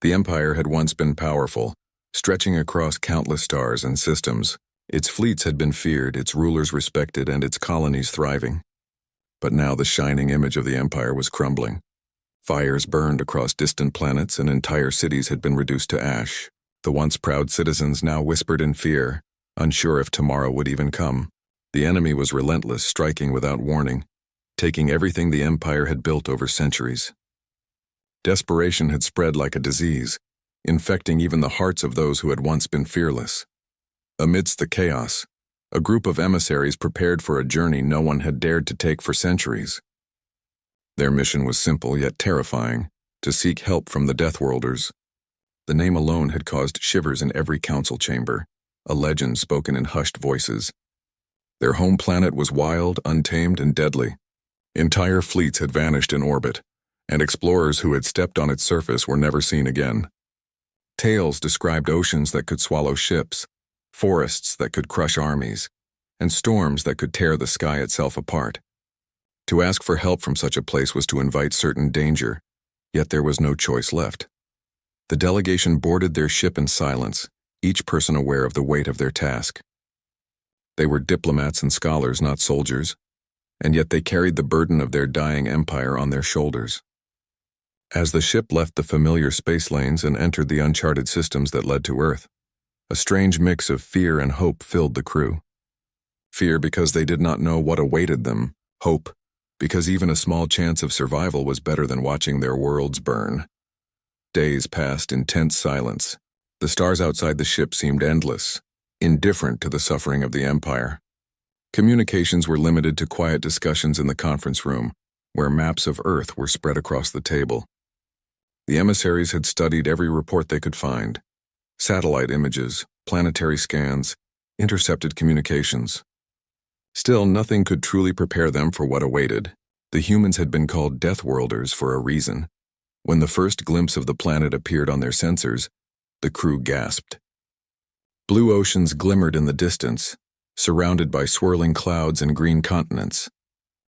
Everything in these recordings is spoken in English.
The Empire had once been powerful, stretching across countless stars and systems. Its fleets had been feared, its rulers respected, and its colonies thriving. But now the shining image of the Empire was crumbling. Fires burned across distant planets, and entire cities had been reduced to ash. The once proud citizens now whispered in fear, unsure if tomorrow would even come. The enemy was relentless, striking without warning, taking everything the Empire had built over centuries. Desperation had spread like a disease, infecting even the hearts of those who had once been fearless. Amidst the chaos, a group of emissaries prepared for a journey no one had dared to take for centuries. Their mission was simple yet terrifying, to seek help from the Deathworlders. The name alone had caused shivers in every council chamber, a legend spoken in hushed voices. Their home planet was wild, untamed, and deadly. Entire fleets had vanished in orbit, and explorers who had stepped on its surface were never seen again. Tales described oceans that could swallow ships, forests that could crush armies, and storms that could tear the sky itself apart. To ask for help from such a place was to invite certain danger, yet there was no choice left. The delegation boarded their ship in silence, each person aware of the weight of their task. They were diplomats and scholars, not soldiers, and yet they carried the burden of their dying empire on their shoulders. As the ship left the familiar space lanes and entered the uncharted systems that led to Earth, a strange mix of fear and hope filled the crew. Fear because they did not know what awaited them, hope because even a small chance of survival was better than watching their worlds burn. Days passed in tense silence. The stars outside the ship seemed endless, indifferent to the suffering of the Empire. Communications were limited to quiet discussions in the conference room, where maps of Earth were spread across the table. The emissaries had studied every report they could find: satellite images, planetary scans, intercepted communications. Still, nothing could truly prepare them for what awaited. The humans had been called Deathworlders for a reason. When the first glimpse of the planet appeared on their sensors, the crew gasped. Blue oceans glimmered in the distance, surrounded by swirling clouds and green continents.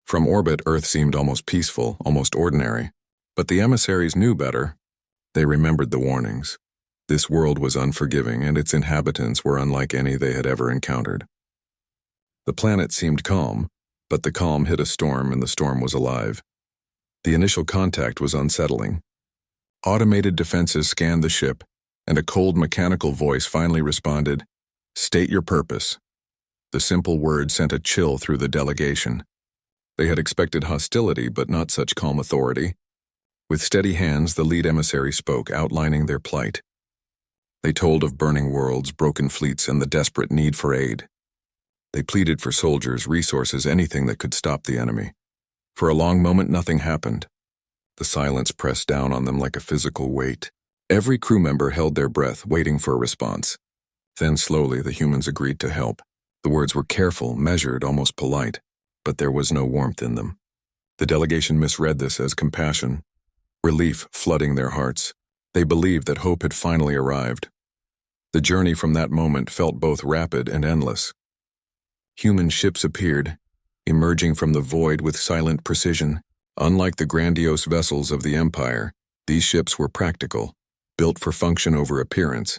From orbit, Earth seemed almost peaceful, almost ordinary. But the emissaries knew better. They remembered the warnings. This world was unforgiving, and its inhabitants were unlike any they had ever encountered. The planet seemed calm, but the calm hid a storm, and the storm was alive. The initial contact was unsettling. Automated defenses scanned the ship, and a cold mechanical voice finally responded, "State your purpose." The simple word sent a chill through the delegation. They had expected hostility, but not such calm authority. With steady hands, the lead emissary spoke, outlining their plight. They told of burning worlds, broken fleets, and the desperate need for aid. They pleaded for soldiers, resources, anything that could stop the enemy. For a long moment, nothing happened. The silence pressed down on them like a physical weight. Every crew member held their breath, waiting for a response. Then slowly, the humans agreed to help. The words were careful, measured, almost polite, but there was no warmth in them. The delegation misread this as compassion, relief flooding their hearts. They believed that hope had finally arrived. The journey from that moment felt both rapid and endless. Human ships appeared, emerging from the void with silent precision. Unlike the grandiose vessels of the Empire, these ships were practical, built for function over appearance.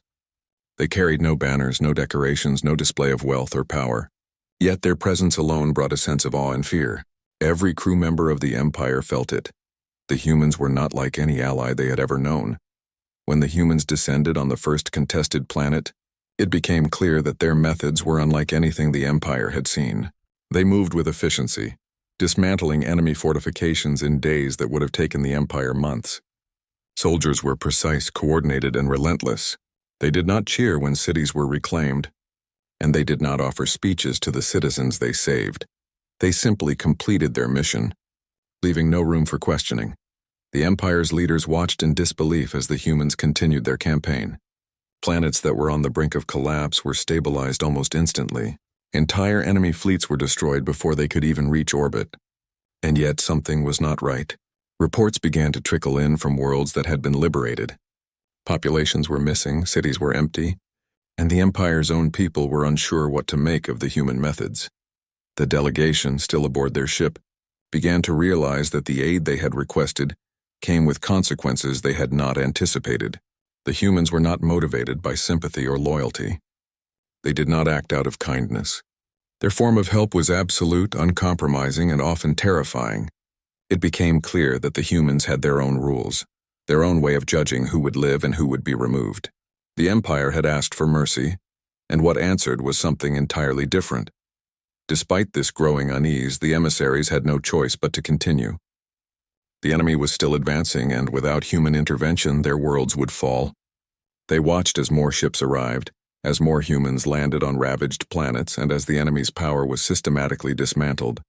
They carried no banners, no decorations, no display of wealth or power. Yet their presence alone brought a sense of awe and fear. Every crew member of the Empire felt it. The humans were not like any ally they had ever known. When the humans descended on the first contested planet, it became clear that their methods were unlike anything the Empire had seen. They moved with efficiency, dismantling enemy fortifications in days that would have taken the Empire months. Soldiers were precise, coordinated, and relentless. They did not cheer when cities were reclaimed, and they did not offer speeches to the citizens they saved. They simply completed their mission, leaving no room for questioning. The Empire's leaders watched in disbelief as the humans continued their campaign. Planets that were on the brink of collapse were stabilized almost instantly. Entire enemy fleets were destroyed before they could even reach orbit. And yet something was not right. Reports began to trickle in from worlds that had been liberated. Populations were missing, cities were empty, and the Empire's own people were unsure what to make of the human methods. The delegation, still aboard their ship, began to realize that the aid they had requested came with consequences they had not anticipated. The humans were not motivated by sympathy or loyalty. They did not act out of kindness. Their form of help was absolute, uncompromising, and often terrifying. It became clear that the humans had their own rules, their own way of judging who would live and who would be removed. The Empire had asked for mercy, and what answered was something entirely different. Despite this growing unease, the emissaries had no choice but to continue. The enemy was still advancing, and without human intervention, their worlds would fall. They watched as more ships arrived, as more humans landed on ravaged planets, and as the enemy's power was systematically dismantled.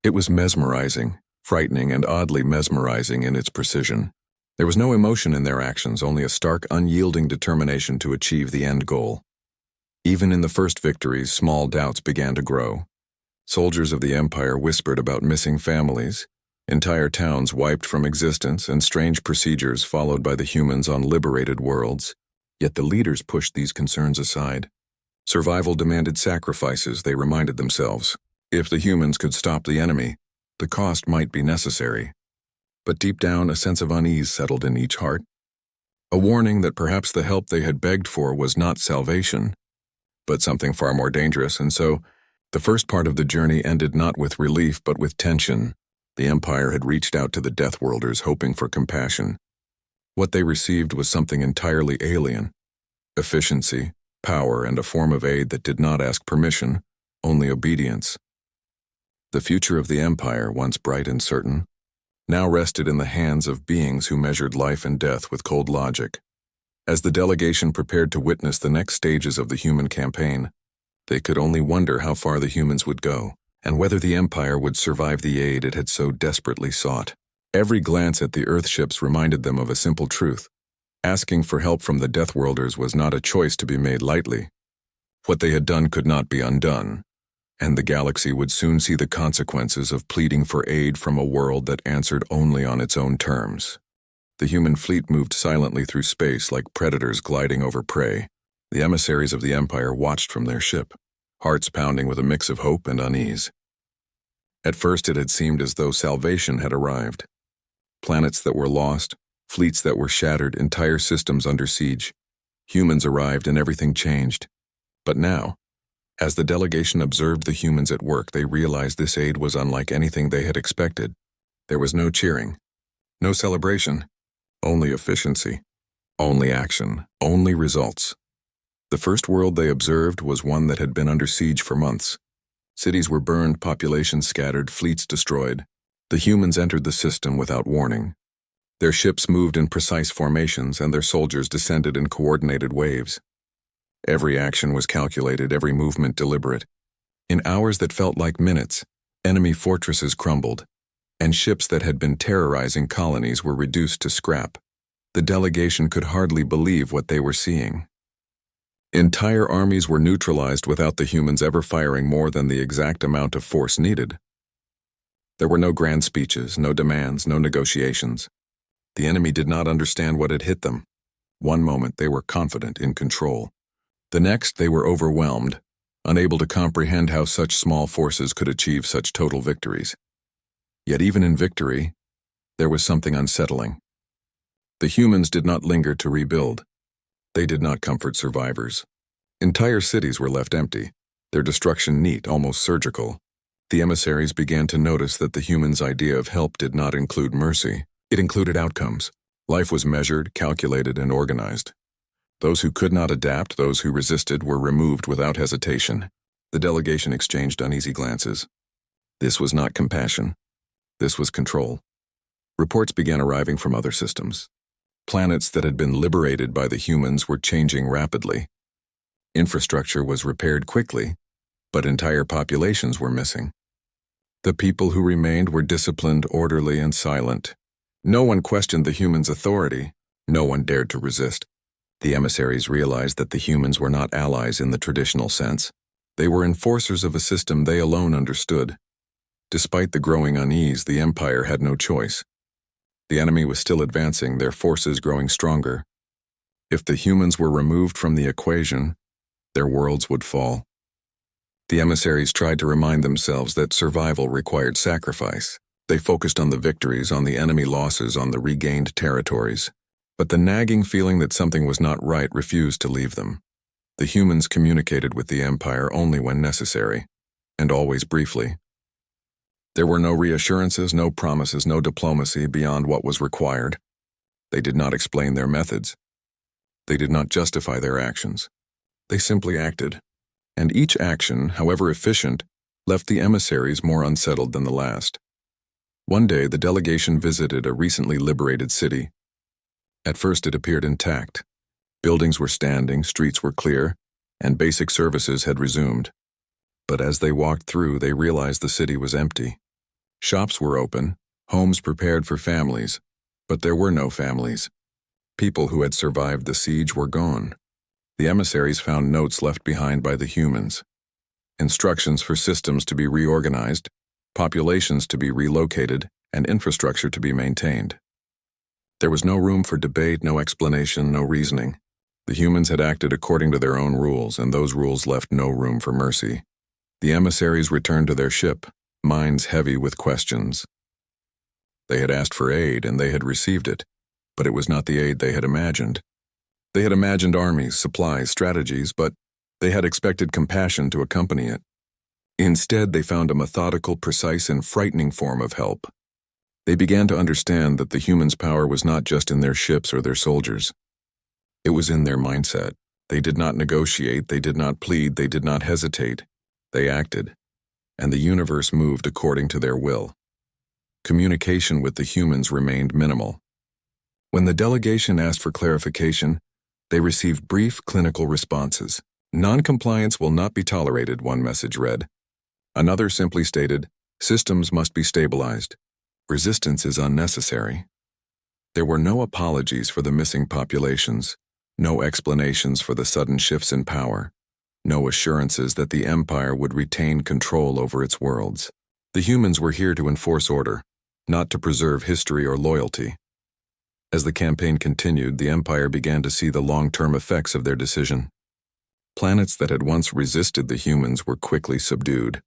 It was mesmerizing, frightening, and oddly mesmerizing in its precision. There was no emotion in their actions, only a stark, unyielding determination to achieve the end goal. Even in the first victories, small doubts began to grow. Soldiers of the Empire whispered about missing families, entire towns wiped from existence, and strange procedures followed by the humans on liberated worlds. Yet the leaders pushed these concerns aside. Survival demanded sacrifices, they reminded themselves. If the humans could stop the enemy, the cost might be necessary. But deep down, a sense of unease settled in each heart. A warning that perhaps the help they had begged for was not salvation, but something far more dangerous, and so the first part of the journey ended not with relief but with tension. The Empire had reached out to the Deathworlders hoping for compassion. What they received was something entirely alien. Efficiency, power, and a form of aid that did not ask permission, only obedience. The future of the Empire, once bright and certain, now rested in the hands of beings who measured life and death with cold logic. As the delegation prepared to witness the next stages of the human campaign, they could only wonder how far the humans would go, and whether the Empire would survive the aid it had so desperately sought. Every glance at the Earthships reminded them of a simple truth. Asking for help from the Deathworlders was not a choice to be made lightly. What they had done could not be undone, and the galaxy would soon see the consequences of pleading for aid from a world that answered only on its own terms. The human fleet moved silently through space like predators gliding over prey. The emissaries of the Empire watched from their ship, hearts pounding with a mix of hope and unease. At first it had seemed as though salvation had arrived. Planets that were lost, fleets that were shattered, entire systems under siege. Humans arrived and everything changed. But now, as the delegation observed the humans at work, they realized this aid was unlike anything they had expected. There was no cheering, no celebration, only efficiency, only action, only results. The first world they observed was one that had been under siege for months. Cities were burned, populations scattered, fleets destroyed. The humans entered the system without warning. Their ships moved in precise formations, and their soldiers descended in coordinated waves. Every action was calculated, every movement deliberate. In hours that felt like minutes, enemy fortresses crumbled, and ships that had been terrorizing colonies were reduced to scrap. The delegation could hardly believe what they were seeing. Entire armies were neutralized without the humans ever firing more than the exact amount of force needed. There were no grand speeches, no demands, no negotiations. The enemy did not understand what had hit them. One moment they were confident, in control. The next they were overwhelmed, unable to comprehend how such small forces could achieve such total victories. Yet even in victory, there was something unsettling. The humans did not linger to rebuild. They did not comfort survivors. Entire cities were left empty, their destruction neat, almost surgical. The emissaries began to notice that the humans' idea of help did not include mercy. It included outcomes. Life was measured, calculated, and organized. Those who could not adapt, those who resisted, were removed without hesitation. The delegation exchanged uneasy glances. This was not compassion. This was control. Reports began arriving from other systems. Planets that had been liberated by the humans were changing rapidly. Infrastructure was repaired quickly, but entire populations were missing. The people who remained were disciplined, orderly, and silent. No one questioned the humans' authority. No one dared to resist. The emissaries realized that the humans were not allies in the traditional sense. They were enforcers of a system they alone understood. Despite the growing unease, the Empire had no choice. The enemy was still advancing, their forces growing stronger. If the humans were removed from the equation, their worlds would fall. The emissaries tried to remind themselves that survival required sacrifice. They focused on the victories, on the enemy losses, on the regained territories. But the nagging feeling that something was not right refused to leave them. The humans communicated with the Empire only when necessary, and always briefly. There were no reassurances, no promises, no diplomacy beyond what was required. They did not explain their methods. They did not justify their actions. They simply acted, and each action, however efficient, left the emissaries more unsettled than the last. One day, the delegation visited a recently liberated city. At first, it appeared intact. Buildings were standing, streets were clear, and basic services had resumed. But as they walked through, they realized the city was empty. Shops were open, homes prepared for families, but there were no families. People who had survived the siege were gone. The emissaries found notes left behind by the humans. Instructions for systems to be reorganized, populations to be relocated, and infrastructure to be maintained. There was no room for debate, no explanation, no reasoning. The humans had acted according to their own rules, and those rules left no room for mercy. The emissaries returned to their ship, minds heavy with questions. They had asked for aid, and they had received it, but it was not the aid they had imagined. They had imagined armies, supplies, strategies, but they had expected compassion to accompany it. Instead, they found a methodical, precise, and frightening form of help. They began to understand that the humans' power was not just in their ships or their soldiers. It was in their mindset. They did not negotiate, they did not plead, they did not hesitate. They acted, and the universe moved according to their will. Communication with the humans remained minimal. When the delegation asked for clarification, they received brief clinical responses. Non-compliance will not be tolerated, one message read. Another simply stated, systems must be stabilized. Resistance is unnecessary. There were no apologies for the missing populations, no explanations for the sudden shifts in power, no assurances that the Empire would retain control over its worlds. The humans were here to enforce order, not to preserve history or loyalty. As the campaign continued, the Empire began to see the long-term effects of their decision. Planets that had once resisted the humans were quickly subdued.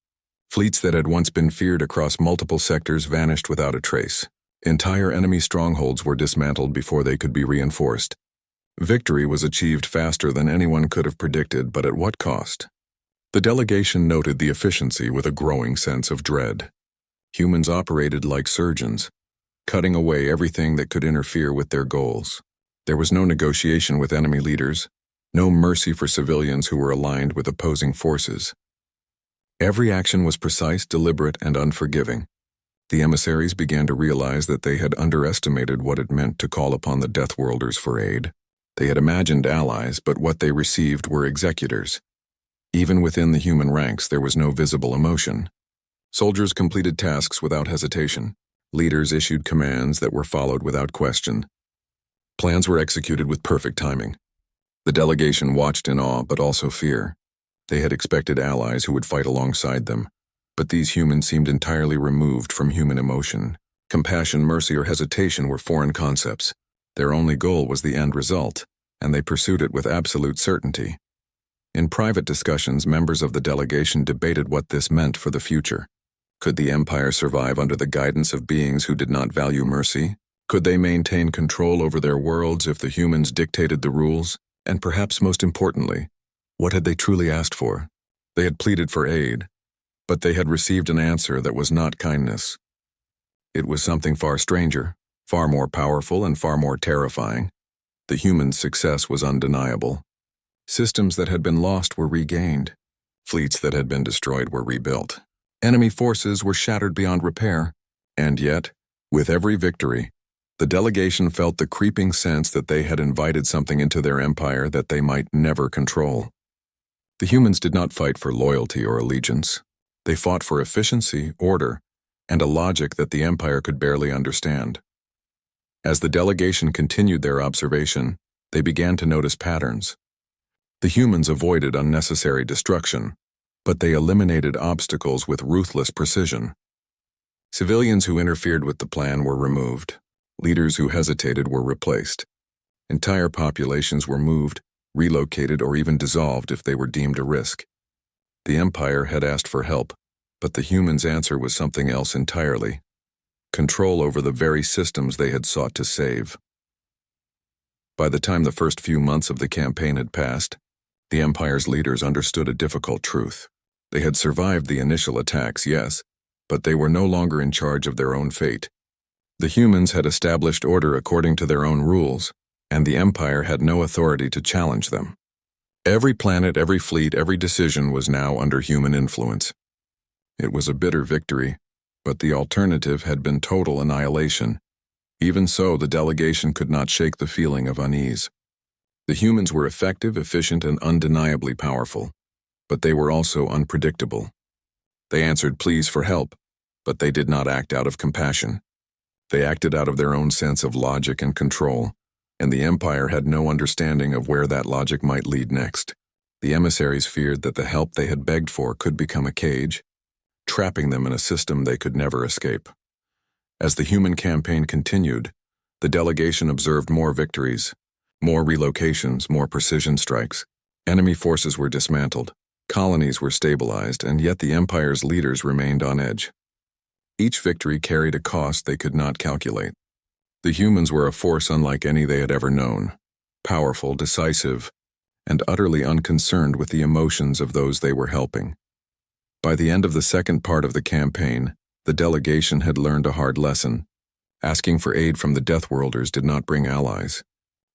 Fleets that had once been feared across multiple sectors vanished without a trace. Entire enemy strongholds were dismantled before they could be reinforced. Victory was achieved faster than anyone could have predicted, but at what cost? The delegation noted the efficiency with a growing sense of dread. Humans operated like surgeons, cutting away everything that could interfere with their goals. There was no negotiation with enemy leaders, no mercy for civilians who were aligned with opposing forces. Every action was precise, deliberate, and unforgiving. The emissaries began to realize that they had underestimated what it meant to call upon the Deathworlders for aid. They had imagined allies, but what they received were executors. Even within the human ranks, there was no visible emotion. Soldiers completed tasks without hesitation. Leaders issued commands that were followed without question. Plans were executed with perfect timing. The delegation watched in awe, but also fear. They had expected allies who would fight alongside them, but these humans seemed entirely removed from human emotion. Compassion, mercy, or hesitation were foreign concepts. Their only goal was the end result, and they pursued it with absolute certainty. In private discussions, members of the delegation debated what this meant for the future. Could the Empire survive under the guidance of beings who did not value mercy? Could they maintain control over their worlds if the humans dictated the rules? And perhaps most importantly, what had they truly asked for? They had pleaded for aid, but they had received an answer that was not kindness. It was something far stranger, far more powerful, and far more terrifying. The humans' success was undeniable. Systems that had been lost were regained. Fleets that had been destroyed were rebuilt. Enemy forces were shattered beyond repair. And yet, with every victory, the delegation felt the creeping sense that they had invited something into their empire that they might never control. The humans did not fight for loyalty or allegiance. They fought for efficiency, order, and a logic that the Empire could barely understand. As the delegation continued their observation, they began to notice patterns. The humans avoided unnecessary destruction, but they eliminated obstacles with ruthless precision. Civilians who interfered with the plan were removed. Leaders who hesitated were replaced. Entire populations were moved, relocated, or even dissolved if they were deemed a risk. The Empire had asked for help, but the humans' answer was something else entirely: control over the very systems they had sought to save. By the time the first few months of the campaign had passed, the Empire's leaders understood a difficult truth. They had survived the initial attacks, yes, but they were no longer in charge of their own fate. The humans had established order according to their own rules, and the Empire had no authority to challenge them. Every planet, every fleet, every decision was now under human influence. It was a bitter victory, but the alternative had been total annihilation. Even so, the delegation could not shake the feeling of unease. The humans were effective, efficient, and undeniably powerful, but they were also unpredictable. They answered pleas for help, but they did not act out of compassion. They acted out of their own sense of logic and control, and the Empire had no understanding of where that logic might lead next. The emissaries feared that the help they had begged for could become a cage, trapping them in a system they could never escape. As the human campaign continued, the delegation observed more victories, more relocations, more precision strikes. Enemy forces were dismantled, colonies were stabilized, and yet the Empire's leaders remained on edge. Each victory carried a cost they could not calculate. The humans were a force unlike any they had ever known, powerful, decisive, and utterly unconcerned with the emotions of those they were helping. By the end of the second part of the campaign, the delegation had learned a hard lesson. Asking for aid from the Deathworlders did not bring allies.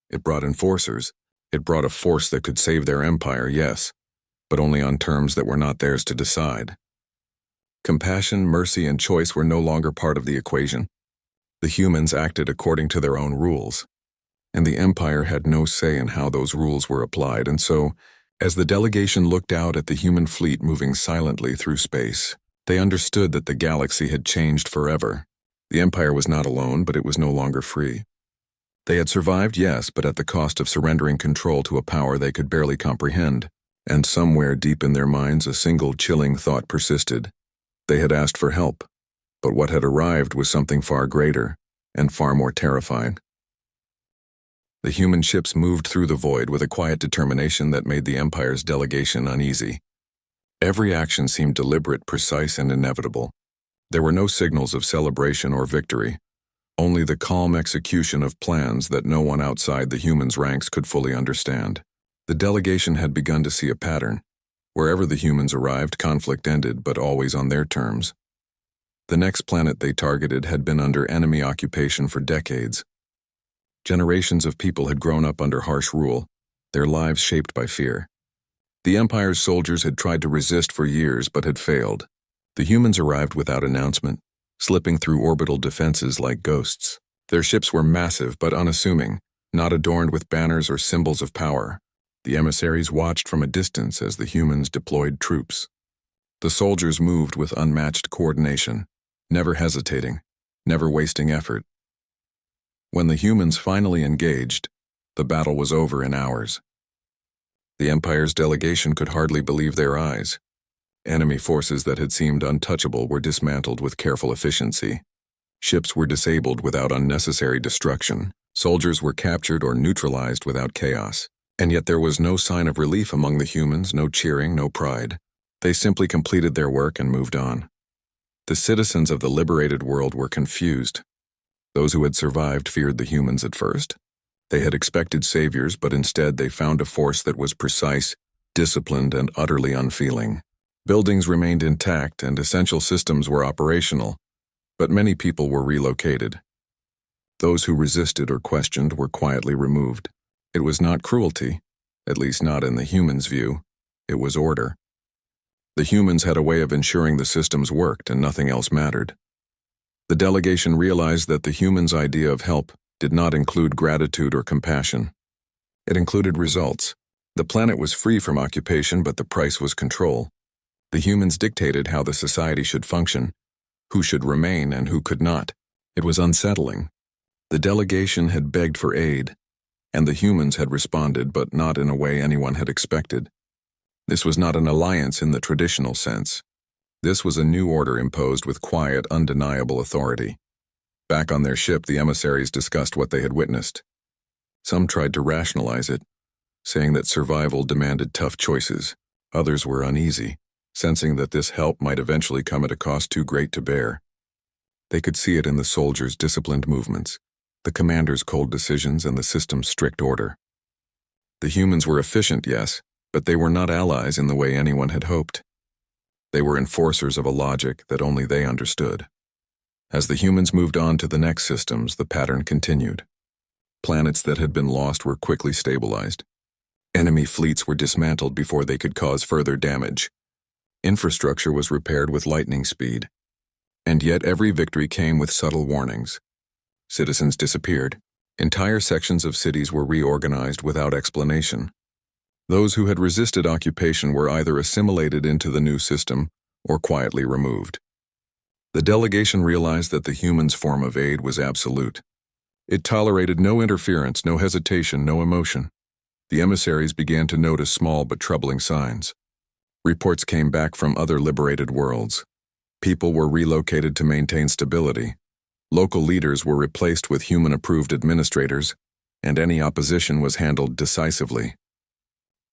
It brought enforcers. It brought a force that could save their empire, yes, but only on terms that were not theirs to decide. Compassion, mercy, and choice were no longer part of the equation. The humans acted according to their own rules, and the Empire had no say in how those rules were applied, and so, as the delegation looked out at the human fleet moving silently through space, they understood that the galaxy had changed forever. The Empire was not alone, but it was no longer free. They had survived, yes, but at the cost of surrendering control to a power they could barely comprehend, and somewhere deep in their minds a single chilling thought persisted. They had asked for help, but what had arrived was something far greater and far more terrifying. The human ships moved through the void with a quiet determination that made the Empire's delegation uneasy. Every action seemed deliberate, precise, and inevitable. There were no signals of celebration or victory, only the calm execution of plans that no one outside the humans' ranks could fully understand. The delegation had begun to see a pattern. Wherever the humans arrived, conflict ended, but always on their terms. The next planet they targeted had been under enemy occupation for decades. Generations of people had grown up under harsh rule, their lives shaped by fear. The Empire's soldiers had tried to resist for years but had failed. The humans arrived without announcement, slipping through orbital defenses like ghosts. Their ships were massive but unassuming, not adorned with banners or symbols of power. The emissaries watched from a distance as the humans deployed troops. The soldiers moved with unmatched coordination, never hesitating, never wasting effort. When the humans finally engaged, the battle was over in hours. The Empire's delegation could hardly believe their eyes. Enemy forces that had seemed untouchable were dismantled with careful efficiency. Ships were disabled without unnecessary destruction. Soldiers were captured or neutralized without chaos. And yet there was no sign of relief among the humans, no cheering, no pride. They simply completed their work and moved on. The citizens of the liberated world were confused. Those who had survived feared the humans at first. They had expected saviors, but instead they found a force that was precise, disciplined, and utterly unfeeling. Buildings remained intact and essential systems were operational, but many people were relocated. Those who resisted or questioned were quietly removed. It was not cruelty, at least not in the humans' view. It was order. The humans had a way of ensuring the systems worked and nothing else mattered. The delegation realized that the humans' idea of help did not include gratitude or compassion. It included results. The planet was free from occupation, but the price was control. The humans dictated how the society should function, who should remain and who could not. It was unsettling. The delegation had begged for aid, and the humans had responded, but not in a way anyone had expected. This was not an alliance in the traditional sense. This was a new order imposed with quiet, undeniable authority. Back on their ship, the emissaries discussed what they had witnessed. Some tried to rationalize it, saying that survival demanded tough choices. Others were uneasy, sensing that this help might eventually come at a cost too great to bear. They could see it in the soldiers' disciplined movements, the commander's cold decisions and the system's strict order. The humans were efficient, yes, but they were not allies in the way anyone had hoped. They were enforcers of a logic that only they understood. As the humans moved on to the next systems, the pattern continued. Planets that had been lost were quickly stabilized. Enemy fleets were dismantled before they could cause further damage. Infrastructure was repaired with lightning speed. And yet every victory came with subtle warnings. Citizens disappeared. Entire sections of cities were reorganized without explanation. Those who had resisted occupation were either assimilated into the new system or quietly removed. The delegation realized that the humans' form of aid was absolute. It tolerated no interference, no hesitation, no emotion. The emissaries began to notice small but troubling signs. Reports came back from other liberated worlds. People were relocated to maintain stability. Local leaders were replaced with human-approved administrators, and any opposition was handled decisively.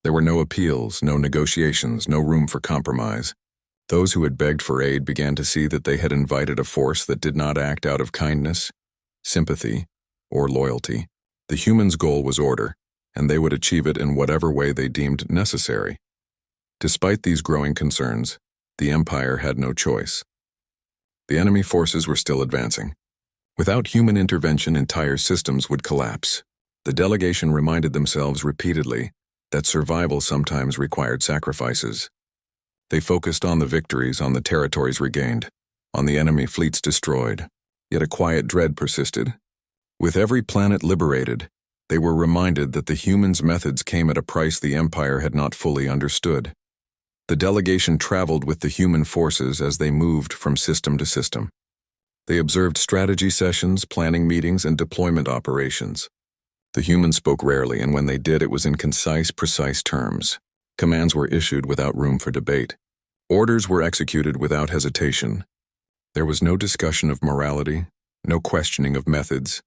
There were no appeals, no negotiations, no room for compromise. Those who had begged for aid began to see that they had invited a force that did not act out of kindness, sympathy, or loyalty. The humans' goal was order, and they would achieve it in whatever way they deemed necessary. Despite these growing concerns, the Empire had no choice. The enemy forces were still advancing. Without human intervention, entire systems would collapse. The delegation reminded themselves repeatedly that survival sometimes required sacrifices. They focused on the victories, on the territories regained, on the enemy fleets destroyed. Yet a quiet dread persisted. With every planet liberated, they were reminded that the humans' methods came at a price the Empire had not fully understood. The delegation traveled with the human forces as they moved from system to system. They observed strategy sessions, planning meetings, and deployment operations. The humans spoke rarely, and when they did, it was in concise, precise terms. Commands were issued without room for debate. Orders were executed without hesitation. There was no discussion of morality, no questioning of methods.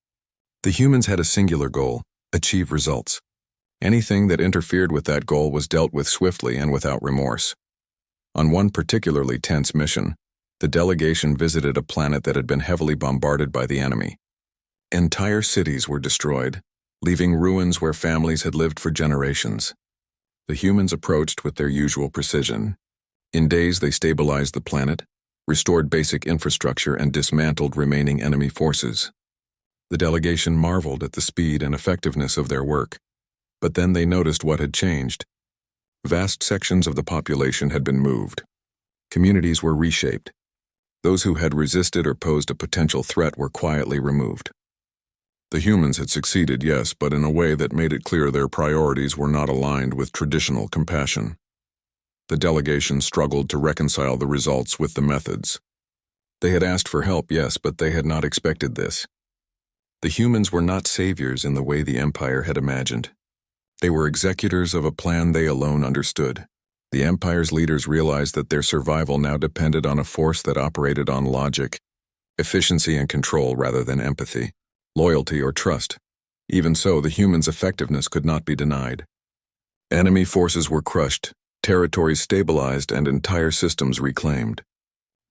The humans had a singular goal: achieve results. Anything that interfered with that goal was dealt with swiftly and without remorse. On one particularly tense mission, the delegation visited a planet that had been heavily bombarded by the enemy. Entire cities were destroyed, leaving ruins where families had lived for generations. The humans approached with their usual precision. In days, they stabilized the planet, restored basic infrastructure, and dismantled remaining enemy forces. The delegation marveled at the speed and effectiveness of their work. But then they noticed what had changed. Vast sections of the population had been moved. Communities were reshaped. Those who had resisted or posed a potential threat were quietly removed. The humans had succeeded, yes, but in a way that made it clear their priorities were not aligned with traditional compassion. The delegation struggled to reconcile the results with the methods. They had asked for help, yes, but they had not expected this. The humans were not saviors in the way the Empire had imagined. They were executors of a plan they alone understood. The Empire's leaders realized that their survival now depended on a force that operated on logic, efficiency and control rather than empathy, loyalty or trust. Even so, the humans' effectiveness could not be denied. Enemy forces were crushed, territories stabilized, and entire systems reclaimed.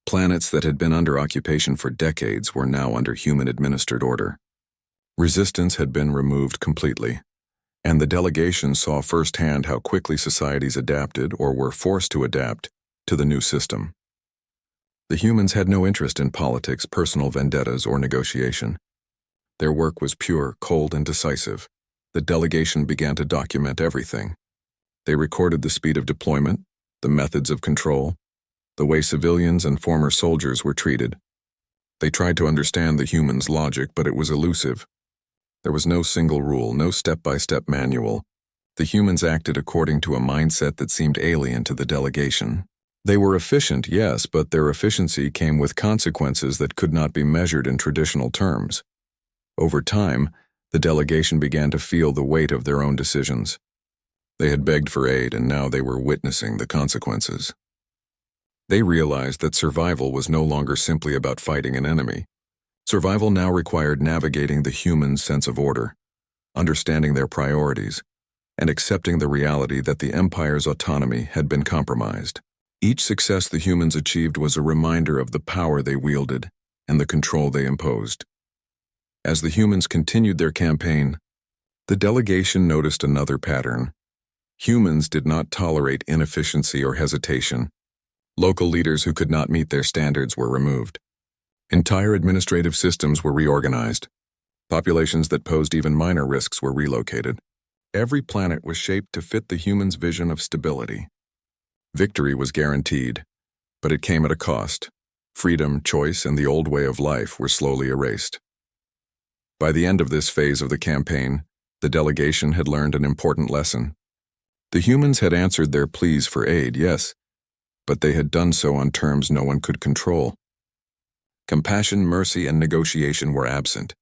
Planets that had been under occupation for decades were now under human-administered order. Resistance had been removed completely, and the delegation saw firsthand how quickly societies adapted or were forced to adapt to the new system. The humans had no interest in politics, personal vendettas, or negotiation. Their work was pure, cold, and decisive. The delegation began to document everything. They recorded the speed of deployment, the methods of control, the way civilians and former soldiers were treated. They tried to understand the humans' logic, but it was elusive. There was no single rule, no step-by-step manual. The humans acted according to a mindset that seemed alien to the delegation. They were efficient, yes, but their efficiency came with consequences that could not be measured in traditional terms. Over time, the delegation began to feel the weight of their own decisions. They had begged for aid, and now they were witnessing the consequences. They realized that survival was no longer simply about fighting an enemy. Survival now required navigating the human sense of order, understanding their priorities, and accepting the reality that the Empire's autonomy had been compromised. Each success the humans achieved was a reminder of the power they wielded and the control they imposed. As the humans continued their campaign, the delegation noticed another pattern. Humans did not tolerate inefficiency or hesitation. Local leaders who could not meet their standards were removed. Entire administrative systems were reorganized. Populations that posed even minor risks were relocated. Every planet was shaped to fit the humans' vision of stability. Victory was guaranteed, but it came at a cost. Freedom, choice, and the old way of life were slowly erased. By the end of this phase of the campaign, the delegation had learned an important lesson. The humans had answered their pleas for aid, yes, but they had done so on terms no one could control. Compassion, mercy, and negotiation were absent.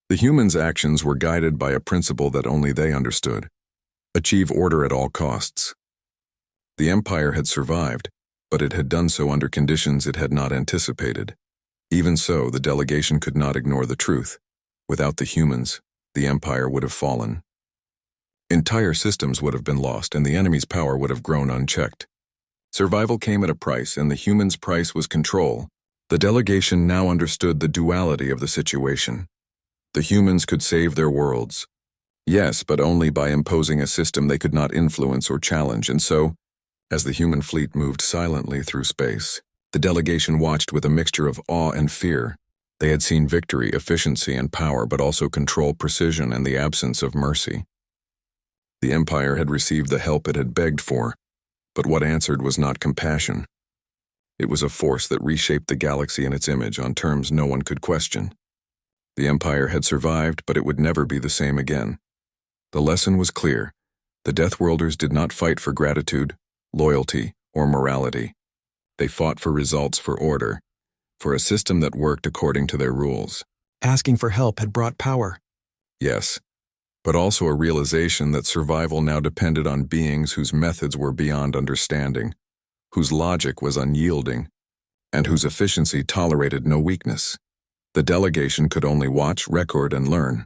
The humans' actions were guided by a principle that only they understood: achieve order at all costs. The Empire had survived, but it had done so under conditions it had not anticipated. Even so, the delegation could not ignore the truth. Without the humans, the Empire would have fallen. Entire systems would have been lost, and the enemy's power would have grown unchecked. Survival came at a price, and the humans' price was control. The delegation now understood the duality of the situation. The humans could save their worlds. Yes, but only by imposing a system they could not influence or challenge, and so, as the human fleet moved silently through space, the delegation watched with a mixture of awe and fear. They had seen victory, efficiency, and power, but also control, precision, and the absence of mercy. The Empire had received the help it had begged for, but what answered was not compassion. It was a force that reshaped the galaxy in its image on terms no one could question. The Empire had survived, but it would never be the same again. The lesson was clear. The Deathworlders did not fight for gratitude, loyalty, or morality. They fought for results, for order, for a system that worked according to their rules. Asking for help had brought power. Yes, but also a realization that survival now depended on beings whose methods were beyond understanding, whose logic was unyielding, and whose efficiency tolerated no weakness. The delegation could only watch, record, and learn.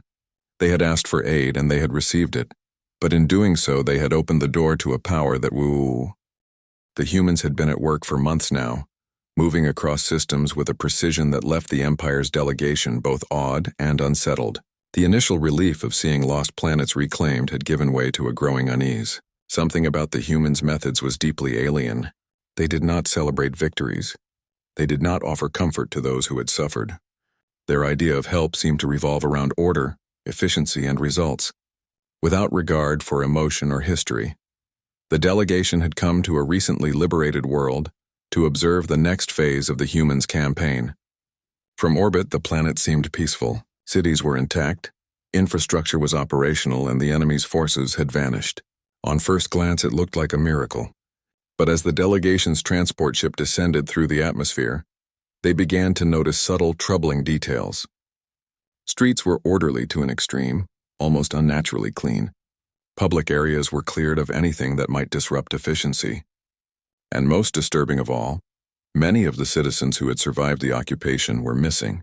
They had asked for aid and they had received it, but in doing so they had opened the door to a power that The humans had been at work for months now, moving across systems with a precision that left the Empire's delegation both awed and unsettled. The initial relief of seeing lost planets reclaimed had given way to a growing unease. Something about the humans' methods was deeply alien. They did not celebrate victories. They did not offer comfort to those who had suffered. Their idea of help seemed to revolve around order, efficiency, and results, without regard for emotion or history. The delegation had come to a recently liberated world to observe the next phase of the humans' campaign. From orbit, the planet seemed peaceful. Cities were intact, infrastructure was operational, and the enemy's forces had vanished. On first glance, it looked like a miracle. But as the delegation's transport ship descended through the atmosphere, they began to notice subtle, troubling details. Streets were orderly to an extreme, almost unnaturally clean. Public areas were cleared of anything that might disrupt efficiency. And most disturbing of all, many of the citizens who had survived the occupation were missing.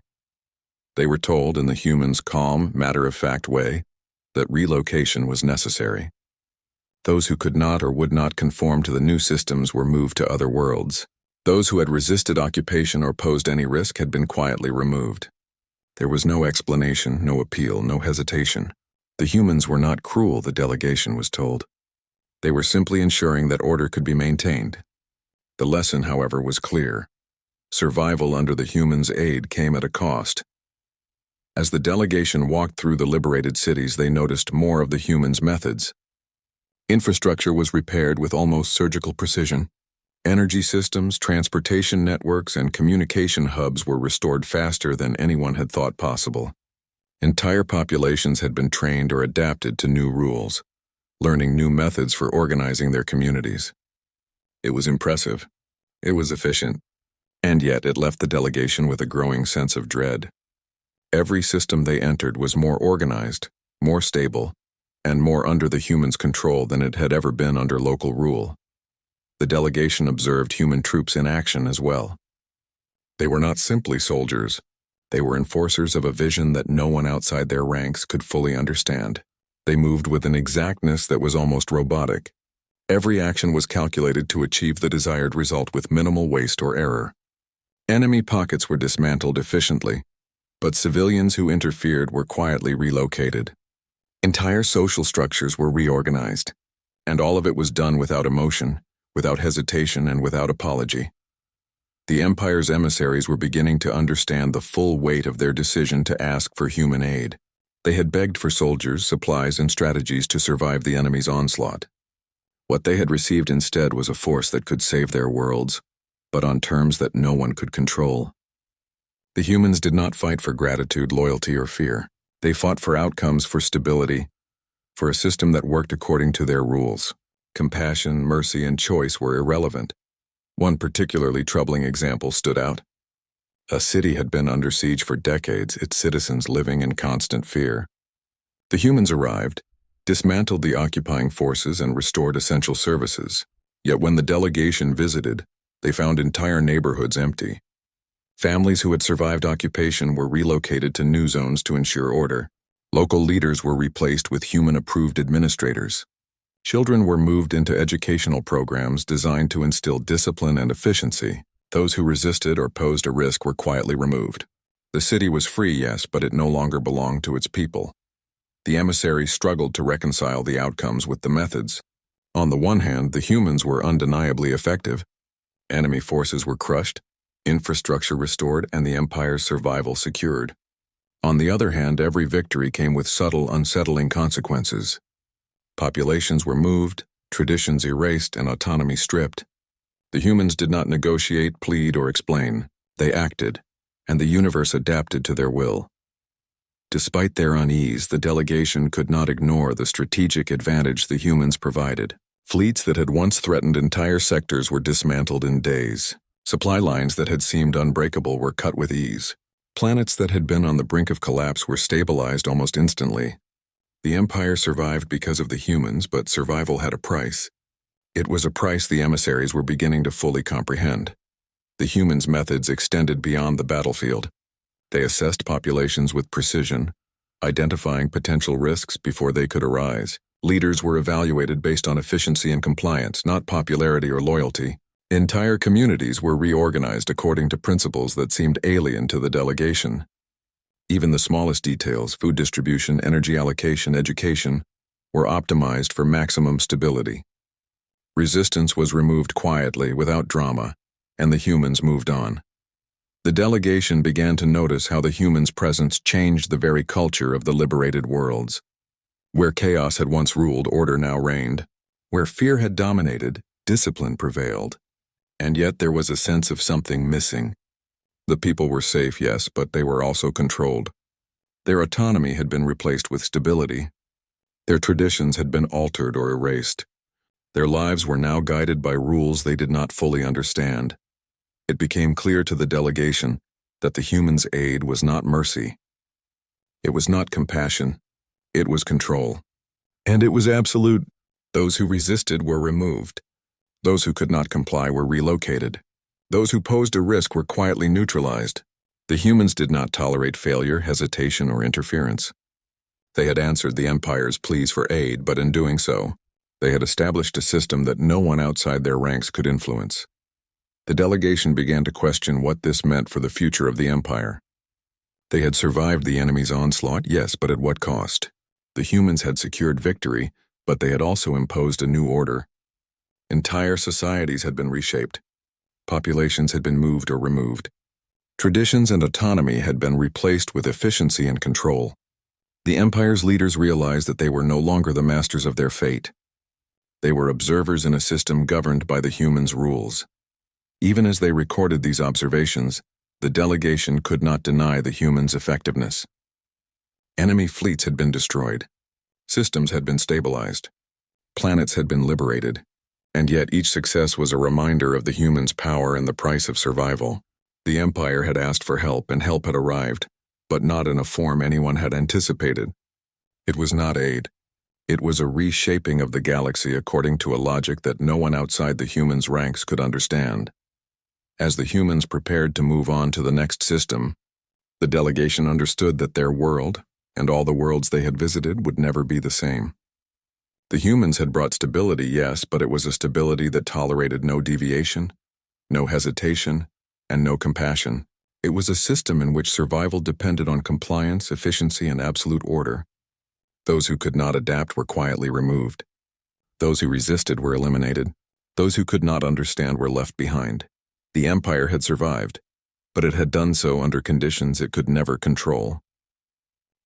They were told in the humans' calm, matter-of-fact way that relocation was necessary. Those who could not or would not conform to the new systems were moved to other worlds. Those who had resisted occupation or posed any risk had been quietly removed. There was no explanation, no appeal, no hesitation. The humans were not cruel, the delegation was told. They were simply ensuring that order could be maintained. The lesson, however, was clear. Survival under the humans' aid came at a cost. As the delegation walked through the liberated cities, they noticed more of the humans' methods. Infrastructure was repaired with almost surgical precision. Energy systems, transportation networks, and communication hubs were restored faster than anyone had thought possible. Entire populations had been trained or adapted to new rules, learning new methods for organizing their communities. It was impressive. It was efficient. And yet it left the delegation with a growing sense of dread. Every system they entered was more organized, more stable, and more under the humans' control than it had ever been under local rule. The delegation observed human troops in action as well. They were not simply soldiers. They were enforcers of a vision that no one outside their ranks could fully understand. They moved with an exactness that was almost robotic. Every action was calculated to achieve the desired result with minimal waste or error. Enemy pockets were dismantled efficiently, But civilians who interfered were quietly relocated. Entire social structures were reorganized, and all of it was done without emotion, without hesitation, and without apology. The Empire's emissaries were beginning to understand the full weight of their decision to ask for human aid. They had begged for soldiers, supplies, and strategies to survive the enemy's onslaught. What they had received instead was a force that could save their worlds, but on terms that no one could control. The humans did not fight for gratitude, loyalty, or fear. They fought for outcomes, for stability, for a system that worked according to their rules. Compassion, mercy, and choice were irrelevant. One particularly troubling example stood out. A city had been under siege for decades, its citizens living in constant fear. The humans arrived, dismantled the occupying forces, and restored essential services. Yet when the delegation visited, they found entire neighborhoods empty. Families who had survived occupation were relocated to new zones to ensure order. Local leaders were replaced with human-approved administrators. Children were moved into educational programs designed to instill discipline and efficiency. Those who resisted or posed a risk were quietly removed. The city was free, yes, but it no longer belonged to its people. The emissaries struggled to reconcile the outcomes with the methods. On the one hand, the humans were undeniably effective. Enemy forces were crushed, infrastructure restored, and the Empire's survival secured. On the other hand, every victory came with subtle, unsettling consequences. Populations were moved, traditions erased, and autonomy stripped. The humans did not negotiate, plead, or explain. They acted, and the universe adapted to their will. Despite their unease, the delegation could not ignore the strategic advantage the humans provided. Fleets that had once threatened entire sectors were dismantled in days. Supply lines that had seemed unbreakable were cut with ease. Planets that had been on the brink of collapse were stabilized almost instantly. The Empire survived because of the humans, but survival had a price. It was a price the emissaries were beginning to fully comprehend. The humans' methods extended beyond the battlefield. They assessed populations with precision, identifying potential risks before they could arise. Leaders were evaluated based on efficiency and compliance, not popularity or loyalty. Entire communities were reorganized according to principles that seemed alien to the delegation. Even the smallest details, food distribution, energy allocation, education, were optimized for maximum stability. Resistance was removed quietly, without drama, and the humans moved on. The delegation began to notice how the humans' presence changed the very culture of the liberated worlds. Where chaos had once ruled, order now reigned. Where fear had dominated, discipline prevailed. And yet there was a sense of something missing. The people were safe, yes, but they were also controlled. Their autonomy had been replaced with stability. Their traditions had been altered or erased. Their lives were now guided by rules they did not fully understand. It became clear to the delegation that the humans' aid was not mercy. It was not compassion. It was control. And it was absolute. Those who resisted were removed. Those who could not comply were relocated. Those who posed a risk were quietly neutralized. The humans did not tolerate failure, hesitation, or interference. They had answered the Empire's pleas for aid, but in doing so, they had established a system that no one outside their ranks could influence. The delegation began to question what this meant for the future of the Empire. They had survived the enemy's onslaught, yes, but at what cost? The humans had secured victory, but they had also imposed a new order. Entire societies had been reshaped. Populations had been moved or removed. Traditions and autonomy had been replaced with efficiency and control. The Empire's leaders realized that they were no longer the masters of their fate. They were observers in a system governed by the humans' rules. Even as they recorded these observations, the delegation could not deny the humans' effectiveness. Enemy fleets had been destroyed. Systems had been stabilized. Planets had been liberated. And yet each success was a reminder of the humans' power and the price of survival. The Empire had asked for help, and help had arrived, but not in a form anyone had anticipated. It was not aid. It was a reshaping of the galaxy according to a logic that no one outside the humans' ranks could understand. As the humans prepared to move on to the next system, the delegation understood that their world, and all the worlds they had visited, would never be the same. The humans had brought stability, yes, but it was a stability that tolerated no deviation, no hesitation, and no compassion. It was a system in which survival depended on compliance, efficiency, and absolute order. Those who could not adapt were quietly removed. Those who resisted were eliminated. Those who could not understand were left behind. The Empire had survived, but it had done so under conditions it could never control.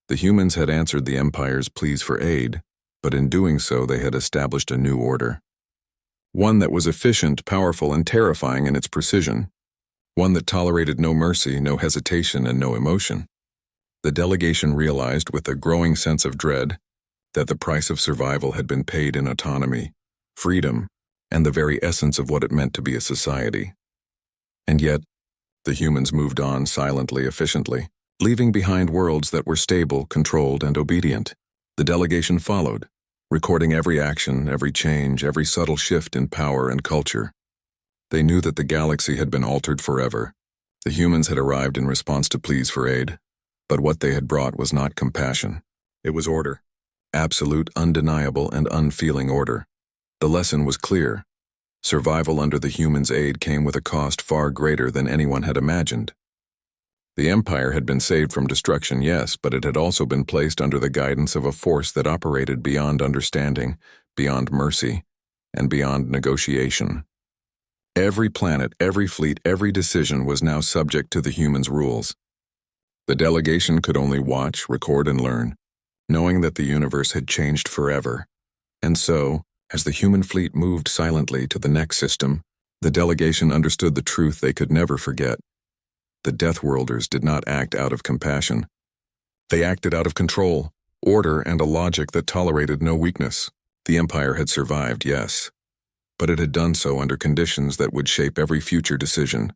The humans had answered the Empire's pleas for aid, but in doing so they had established a new order. One that was efficient, powerful, and terrifying in its precision. One that tolerated no mercy, no hesitation, and no emotion. The delegation realized with a growing sense of dread that the price of survival had been paid in autonomy, freedom, and the very essence of what it meant to be a society. And yet, the humans moved on silently, efficiently, leaving behind worlds that were stable, controlled, and obedient. The delegation followed, recording every action, every change, every subtle shift in power and culture. They knew that the galaxy had been altered forever. The humans had arrived in response to pleas for aid, but what they had brought was not compassion. It was order. Absolute, undeniable, and unfeeling order. The lesson was clear. Survival under the humans' aid came with a cost far greater than anyone had imagined. The Empire had been saved from destruction, yes, but it had also been placed under the guidance of a force that operated beyond understanding, beyond mercy, and beyond negotiation. Every planet, every fleet, every decision was now subject to the humans' rules. The delegation could only watch, record, and learn, knowing that the universe had changed forever. And so, as the human fleet moved silently to the next system, the delegation understood the truth they could never forget. The Deathworlders did not act out of compassion. They acted out of control, order, and a logic that tolerated no weakness. The Empire had survived, yes, but it had done so under conditions that would shape every future decision,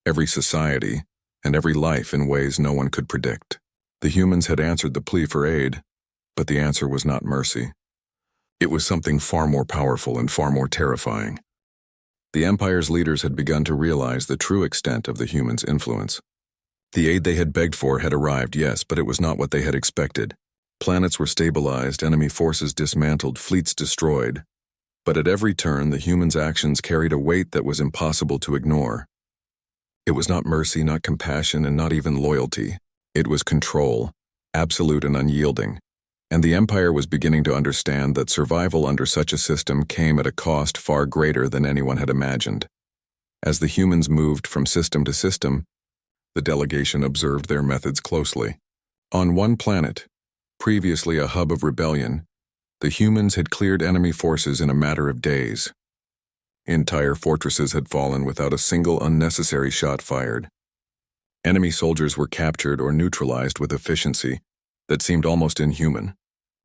every society, and every life in ways no one could predict. The humans had answered the plea for aid, but the answer was not mercy. It was something far more powerful and far more terrifying. The Empire's leaders had begun to realize the true extent of the humans' influence. The aid they had begged for had arrived, yes, but it was not what they had expected. Planets were stabilized, enemy forces dismantled, fleets destroyed. But at every turn, the humans' actions carried a weight that was impossible to ignore. It was not mercy, not compassion, and not even loyalty. It was control, absolute and unyielding. And the Empire was beginning to understand that survival under such a system came at a cost far greater than anyone had imagined. As the humans moved from system to system, the delegation observed their methods closely. On one planet, previously a hub of rebellion, the humans had cleared enemy forces in a matter of days. Entire fortresses had fallen without a single unnecessary shot fired. Enemy soldiers were captured or neutralized with efficiency that seemed almost inhuman.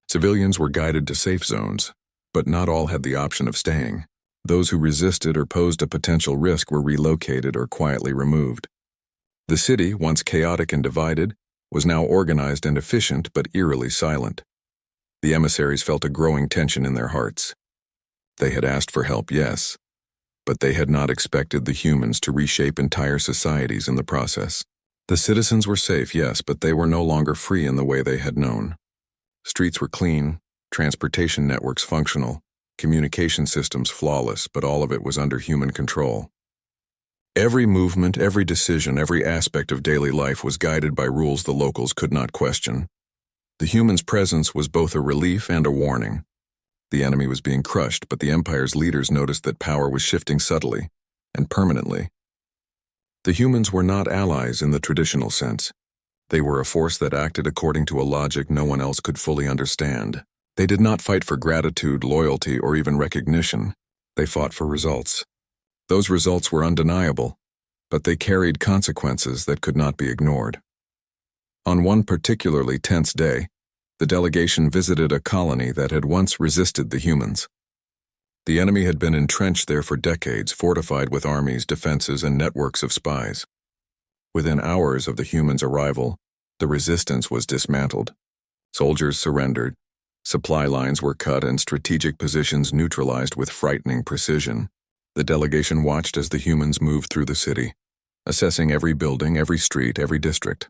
Civilians were guided to safe zones, but not all had the option of staying. Those who resisted or posed a potential risk were relocated or quietly removed. The city, once chaotic and divided, was now organized and efficient but eerily silent. The emissaries felt a growing tension in their hearts. They had asked for help, yes, but they had not expected the humans to reshape entire societies in the process. The citizens were safe, yes, but they were no longer free in the way they had known. Streets were clean, transportation networks functional, communication systems flawless, but all of it was under human control. Every movement, every decision, every aspect of daily life was guided by rules the locals could not question. The humans' presence was both a relief and a warning. The enemy was being crushed, but the Empire's leaders noticed that power was shifting subtly and permanently. The humans were not allies in the traditional sense. They were a force that acted according to a logic no one else could fully understand. They did not fight for gratitude, loyalty, or even recognition. They fought for results. Those results were undeniable, but they carried consequences that could not be ignored. On one particularly tense day, the delegation visited a colony that had once resisted the humans. The enemy had been entrenched there for decades, fortified with armies, defenses, and networks of spies. Within hours of the humans' arrival, the resistance was dismantled. Soldiers surrendered, supply lines were cut, and strategic positions neutralized with frightening precision. The delegation watched as the humans moved through the city, assessing every building, every street, every district.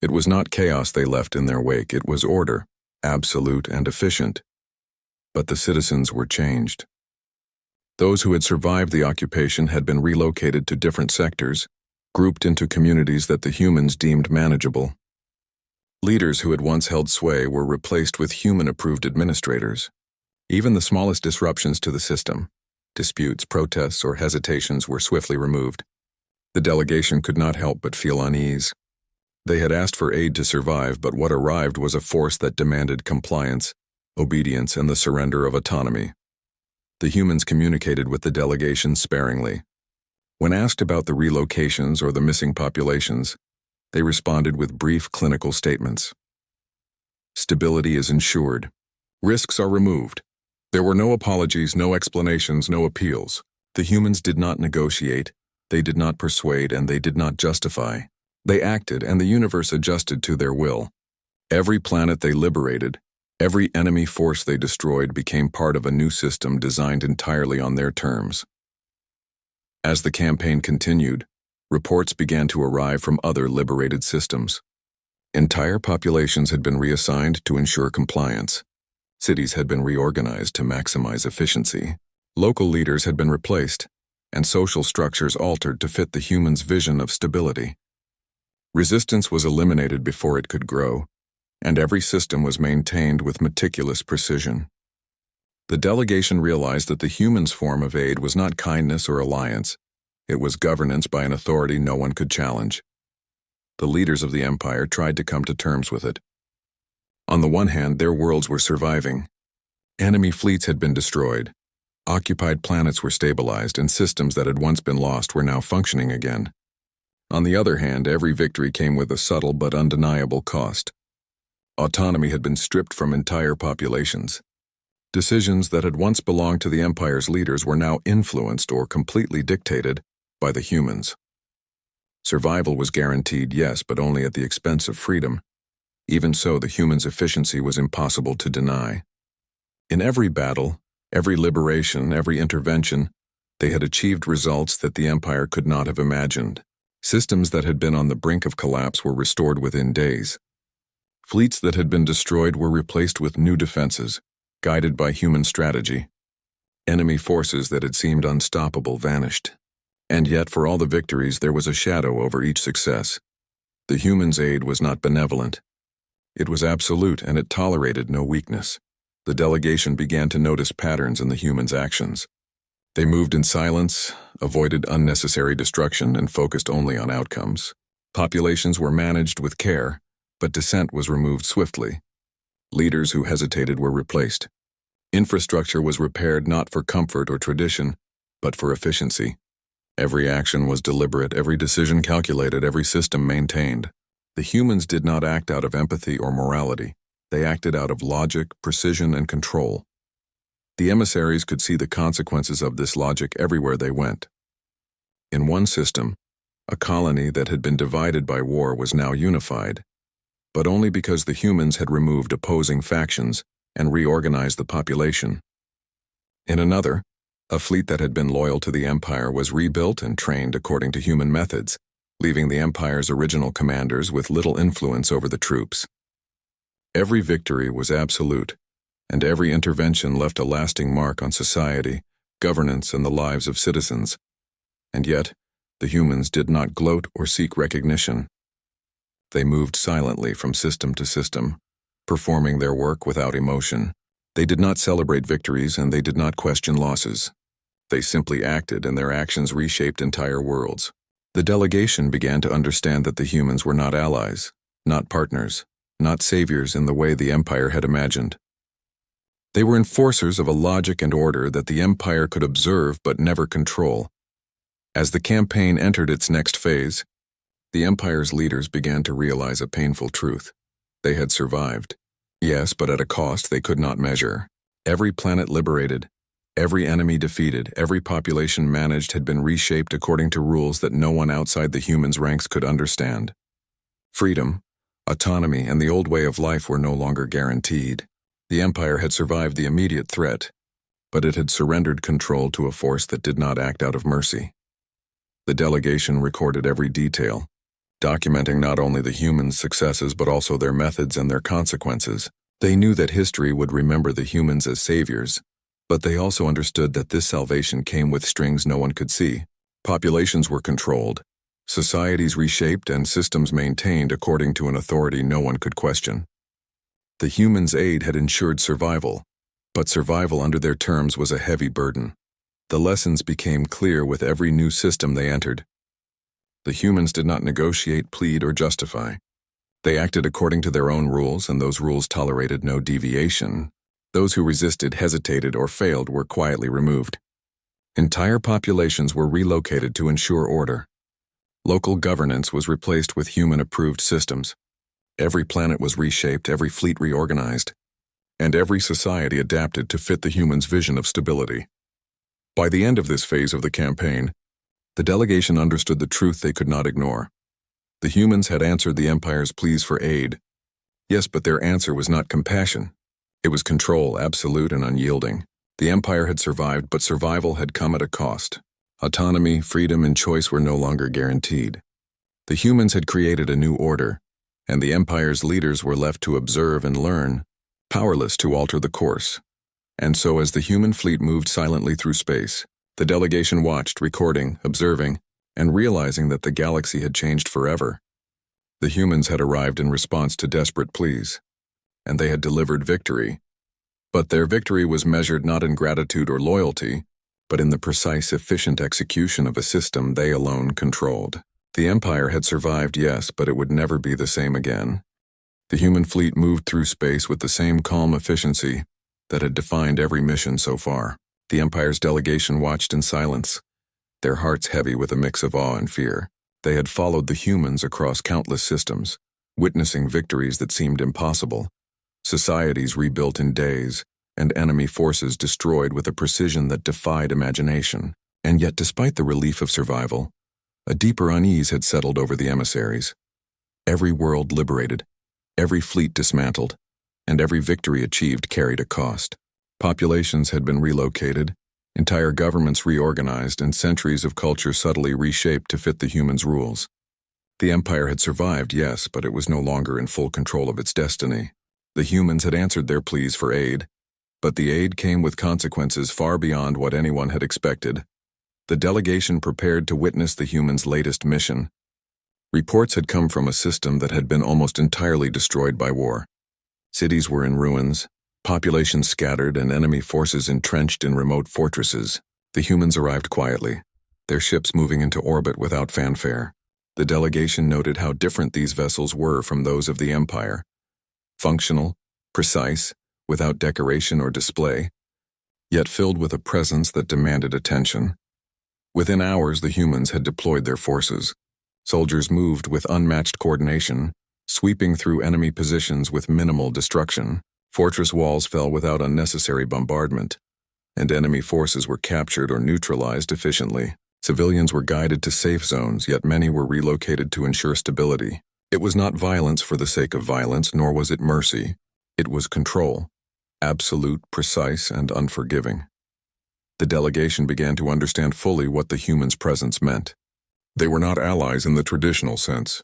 It was not chaos they left in their wake, it was order, absolute and efficient. But the citizens were changed. Those who had survived the occupation had been relocated to different sectors, grouped into communities that the humans deemed manageable. Leaders who had once held sway were replaced with human-approved administrators. Even the smallest disruptions to the system, disputes, protests, or hesitations were swiftly removed. The delegation could not help but feel unease. They had asked for aid to survive, but what arrived was a force that demanded compliance, obedience, and the surrender of autonomy. The humans communicated with the delegation sparingly. When asked about the relocations or the missing populations, they responded with brief clinical statements. Stability is ensured. Risks are removed. There were no apologies, no explanations, no appeals. The humans did not negotiate, they did not persuade, and they did not justify. They acted, and the universe adjusted to their will. Every planet they liberated, every enemy force they destroyed became part of a new system designed entirely on their terms. As the campaign continued, reports began to arrive from other liberated systems. Entire populations had been reassigned to ensure compliance. Cities had been reorganized to maximize efficiency. Local leaders had been replaced, and social structures altered to fit the humans' vision of stability. Resistance was eliminated before it could grow, and every system was maintained with meticulous precision. The delegation realized that the humans' form of aid was not kindness or alliance. It was governance by an authority no one could challenge. The leaders of the empire tried to come to terms with it. On the one hand, their worlds were surviving. Enemy fleets had been destroyed. Occupied planets were stabilized, and systems that had once been lost were now functioning again. On the other hand, every victory came with a subtle but undeniable cost. Autonomy had been stripped from entire populations. Decisions that had once belonged to the empire's leaders were now influenced or completely dictated by the humans. Survival was guaranteed, yes, but only at the expense of freedom. Even so, the humans' efficiency was impossible to deny. In every battle, every liberation, every intervention, they had achieved results that the empire could not have imagined. Systems that had been on the brink of collapse were restored within days. Fleets that had been destroyed were replaced with new defenses, guided by human strategy. Enemy forces that had seemed unstoppable vanished. And yet, for all the victories, there was a shadow over each success. The humans' aid was not benevolent. It was absolute, and it tolerated no weakness. The delegation began to notice patterns in the humans' actions. They moved in silence, avoided unnecessary destruction, and focused only on outcomes. Populations were managed with care, but dissent was removed swiftly. Leaders who hesitated were replaced. Infrastructure was repaired not for comfort or tradition, but for efficiency. Every action was deliberate, every decision calculated, every system maintained. The humans did not act out of empathy or morality. They acted out of logic, precision, and control. The emissaries could see the consequences of this logic everywhere they went. In one system, a colony that had been divided by war was now unified, but only because the humans had removed opposing factions and reorganized the population. In another, a fleet that had been loyal to the empire was rebuilt and trained according to human methods, leaving the empire's original commanders with little influence over the troops. Every victory was absolute, and every intervention left a lasting mark on society, governance, and the lives of citizens. And yet, the humans did not gloat or seek recognition. They moved silently from system to system, performing their work without emotion. They did not celebrate victories, and they did not question losses. They simply acted, and their actions reshaped entire worlds. The delegation began to understand that the humans were not allies, not partners, not saviors in the way the empire had imagined. They were enforcers of a logic and order that the empire could observe but never control. As the campaign entered its next phase, the empire's leaders began to realize a painful truth. They had survived. Yes, but at a cost they could not measure. Every planet liberated, every enemy defeated, every population managed had been reshaped according to rules that no one outside the humans' ranks could understand. Freedom, autonomy, and the old way of life were no longer guaranteed. The empire had survived the immediate threat, but it had surrendered control to a force that did not act out of mercy. The delegation recorded every detail, documenting not only the humans' successes but also their methods and their consequences. They knew that history would remember the humans as saviors, but they also understood that this salvation came with strings no one could see. Populations were controlled, Societies reshaped and systems maintained according to an authority no one could question. The humans' aid had ensured survival, but survival under their terms was a heavy burden. The lessons became clear with every new system they entered. The humans did not negotiate, plead, or justify. They acted according to their own rules, and those rules tolerated no deviation. Those who resisted, hesitated, or failed were quietly removed. Entire populations were relocated to ensure order. Local governance was replaced with human-approved systems. Every planet was reshaped, every fleet reorganized, and every society adapted to fit the humans' vision of stability. By the end of this phase of the campaign, the delegation understood the truth they could not ignore. The humans had answered the Empire's pleas for aid. Yes, but their answer was not compassion. It was control, absolute and unyielding. The Empire had survived, but survival had come at a cost. Autonomy, freedom, and choice were no longer guaranteed. The humans had created a new order, and the Empire's leaders were left to observe and learn, powerless to alter the course. And so as the human fleet moved silently through space, the delegation watched, recording, observing, and realizing that the galaxy had changed forever. The humans had arrived in response to desperate pleas, and they had delivered victory. But their victory was measured not in gratitude or loyalty, but in the precise, efficient execution of a system they alone controlled. The Empire had survived, yes, but it would never be the same again. The human fleet moved through space with the same calm efficiency that had defined every mission so far. The Empire's delegation watched in silence, their hearts heavy with a mix of awe and fear. They had followed the humans across countless systems, witnessing victories that seemed impossible, societies rebuilt in days, and enemy forces destroyed with a precision that defied imagination. And yet, despite the relief of survival, a deeper unease had settled over the emissaries. Every world liberated, every fleet dismantled, and every victory achieved carried a cost. Populations had been relocated, entire governments reorganized, and centuries of culture subtly reshaped to fit the humans' rules. The Empire had survived, yes, but it was no longer in full control of its destiny. The humans had answered their pleas for aid, but the aid came with consequences far beyond what anyone had expected. The delegation prepared to witness the humans' latest mission. Reports had come from a system that had been almost entirely destroyed by war. Cities were in ruins, populations scattered, and enemy forces entrenched in remote fortresses. The humans arrived quietly, their ships moving into orbit without fanfare. The delegation noted how different these vessels were from those of the Empire. Functional, precise, without decoration or display, yet filled with a presence that demanded attention. Within hours, the humans had deployed their forces. Soldiers moved with unmatched coordination, sweeping through enemy positions with minimal destruction. Fortress walls fell without unnecessary bombardment, and enemy forces were captured or neutralized efficiently. Civilians were guided to safe zones, yet many were relocated to ensure stability. It was not violence for the sake of violence, nor was it mercy. It was control, absolute, precise, and unforgiving. The delegation began to understand fully what the humans' presence meant. They were not allies in the traditional sense.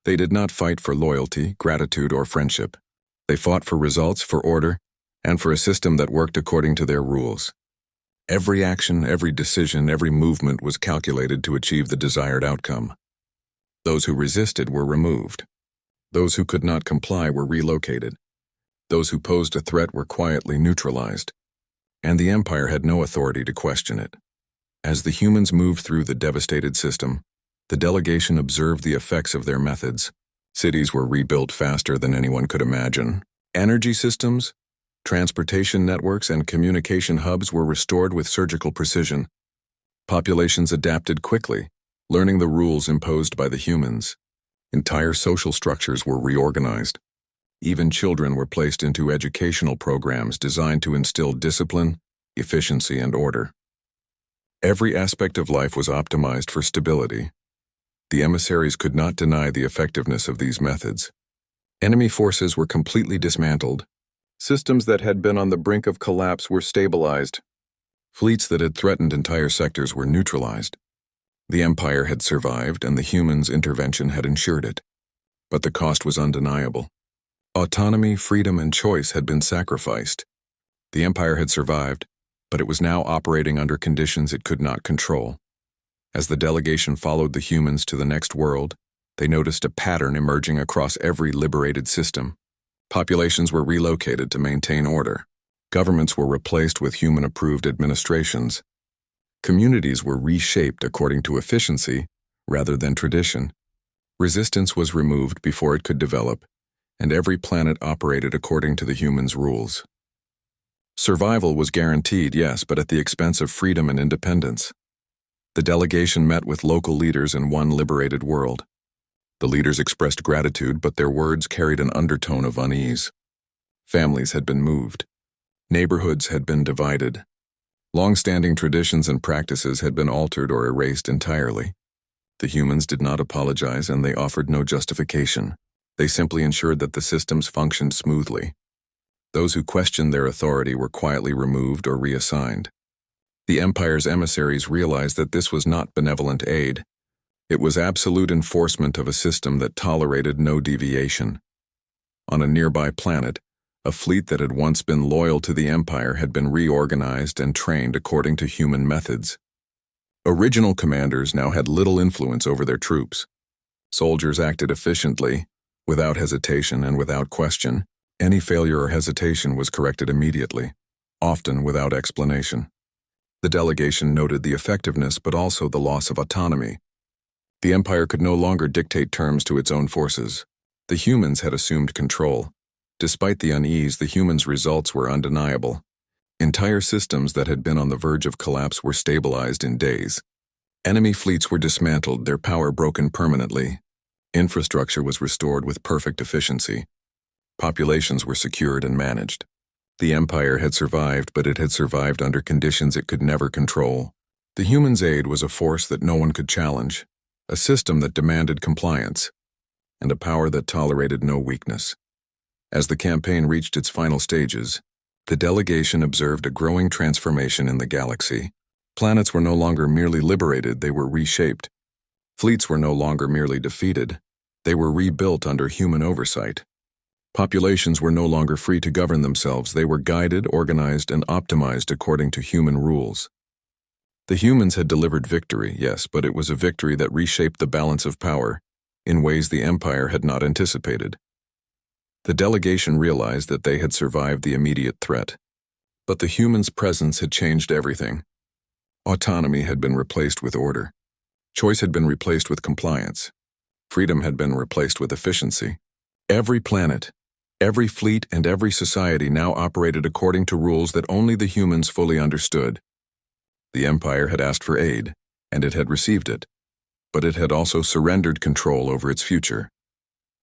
They did not fight for loyalty, gratitude, or friendship. They fought for results, for order, and for a system that worked according to their rules. Every action, every decision, every movement was calculated to achieve the desired outcome. Those who resisted were removed. Those who could not comply were relocated. Those who posed a threat were quietly neutralized. And the Empire had no authority to question it. As the humans moved through the devastated system, the delegation observed the effects of their methods. Cities were rebuilt faster than anyone could imagine. Energy systems, transportation networks, and communication hubs were restored with surgical precision. Populations adapted quickly, learning the rules imposed by the humans. Entire social structures were reorganized. Even children were placed into educational programs designed to instill discipline, efficiency, and order. Every aspect of life was optimized for stability. The emissaries could not deny the effectiveness of these methods. Enemy forces were completely dismantled. Systems that had been on the brink of collapse were stabilized. Fleets that had threatened entire sectors were neutralized. The Empire had survived, and the humans' intervention had ensured it. But the cost was undeniable. Autonomy, freedom, and choice had been sacrificed. The Empire had survived, but it was now operating under conditions it could not control. As the delegation followed the humans to the next world, they noticed a pattern emerging across every liberated system. Populations were relocated to maintain order. Governments were replaced with human-approved administrations. Communities were reshaped according to efficiency rather than tradition. Resistance was removed before it could develop, and every planet operated according to the humans' rules. Survival was guaranteed, yes, but at the expense of freedom and independence. The delegation met with local leaders in one liberated world. The leaders expressed gratitude, but their words carried an undertone of unease. Families had been moved. Neighborhoods had been divided. Long-standing traditions and practices had been altered or erased entirely. The humans did not apologize, and they offered no justification. They simply ensured that the systems functioned smoothly. Those who questioned their authority were quietly removed or reassigned. The Empire's emissaries realized that this was not benevolent aid. It was absolute enforcement of a system that tolerated no deviation. On a nearby planet, a fleet that had once been loyal to the Empire had been reorganized and trained according to human methods. Original commanders now had little influence over their troops. Soldiers acted efficiently, without hesitation and without question. Any failure or hesitation was corrected immediately, often without explanation. The delegation noted the effectiveness but also the loss of autonomy. The Empire could no longer dictate terms to its own forces. The humans had assumed control. Despite the unease, the humans' results were undeniable. Entire systems that had been on the verge of collapse were stabilized in days. Enemy fleets were dismantled, their power broken permanently. Infrastructure was restored with perfect efficiency. Populations were secured and managed. The Empire had survived, but it had survived under conditions it could never control. The humans' aid was a force that no one could challenge, a system that demanded compliance, and a power that tolerated no weakness. As the campaign reached its final stages, the delegation observed a growing transformation in the galaxy. Planets were no longer merely liberated, they were reshaped. Fleets were no longer merely defeated, they were rebuilt under human oversight. Populations were no longer free to govern themselves, they were guided, organized, and optimized according to human rules. The humans had delivered victory, yes, but it was a victory that reshaped the balance of power in ways the Empire had not anticipated. The delegation realized that they had survived the immediate threat, but the humans' presence had changed everything. Autonomy had been replaced with order. Choice had been replaced with compliance. Freedom had been replaced with efficiency. Every planet, every fleet, and every society now operated according to rules that only the humans fully understood. The Empire had asked for aid, and it had received it, but it had also surrendered control over its future.